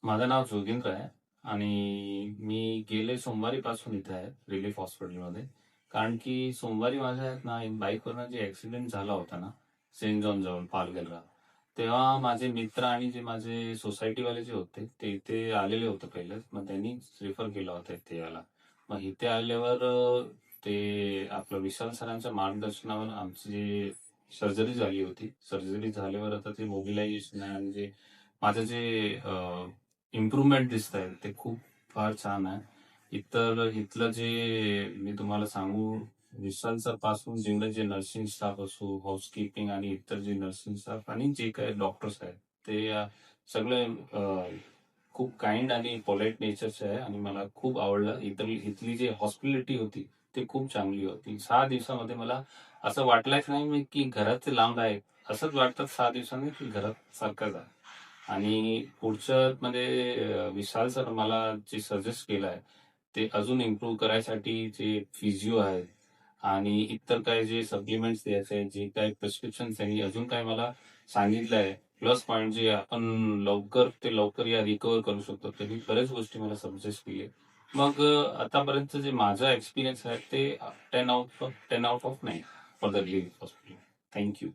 माझं नाव जोगेंद्र आहे आणि मी गेले सोमवारीपासून इथे आहे रिलीफ हॉस्पिटलमध्ये. कारण की सोमवारी माझ्या ना एक बाईकवरनं जे ॲक्सिडेंट झाला होता ना, सेंट जॉन जवळ पालघरला. तेव्हा माझे मित्र आणि जे माझे सोसायटीवाले जे होते, ते इथे आलेले होते पहिलेच. मग त्यांनी रिफर केलं होतं इथे यायला. मग इथे आल्यावर ते आपलं विशाल सरांच्या मार्गदर्शनावर आमची जी सर्जरी झाली होती. सर्जरी झाल्यावर आता ते मोबिलायझेशन आहे आणि जे माझं जे इम्प्रूव्हमेंट दिसतंय ते खूप फार छान आहे. इथलं जे मी तुम्हाला सांगू, विशाल सर पासून जेवढे जे नर्सिंग स्टाफ असो, हाऊसकीपिंग आणि इतर जे नर्सिंग स्टाफ आणि जे काही डॉक्टर्स आहेत, ते सगळे खूप काइंड आणि पोलाइट नेचरचे आहे आणि मला खूप आवडलं. इथली जी हॉस्पिटॅलिटी होती, ती खूप चांगली होती. 6 दिवसामध्ये मला असं वाटलंच नाही मी की घराचे लांब आहे. असंच वाटतं 6 दिवसांनी की घरात सारखंच आहे. आणि पुढचं म्हणजे विशाल सर मला जे सजेस्ट केलं आहे, ते अजून इम्प्रूव्ह करायसाठी जे फिजिओ आहेत आणि इतर काही जे सप्लिमेंट्स द्यायचे आहेत, जे काही प्रिस्क्रिप्शन त्यांनी अजून काय मला सांगितलं आहे, प्लस पॉइंट जे आपण लवकर या रिकव्हर करू शकतो, त्यांनी बऱ्याच गोष्टी मला सजेस्ट केली. मग आतापर्यंत जे माझा एक्सपिरियन्स आहे ते 10 out of 10 out of 9 for the relief hospital. Thank you.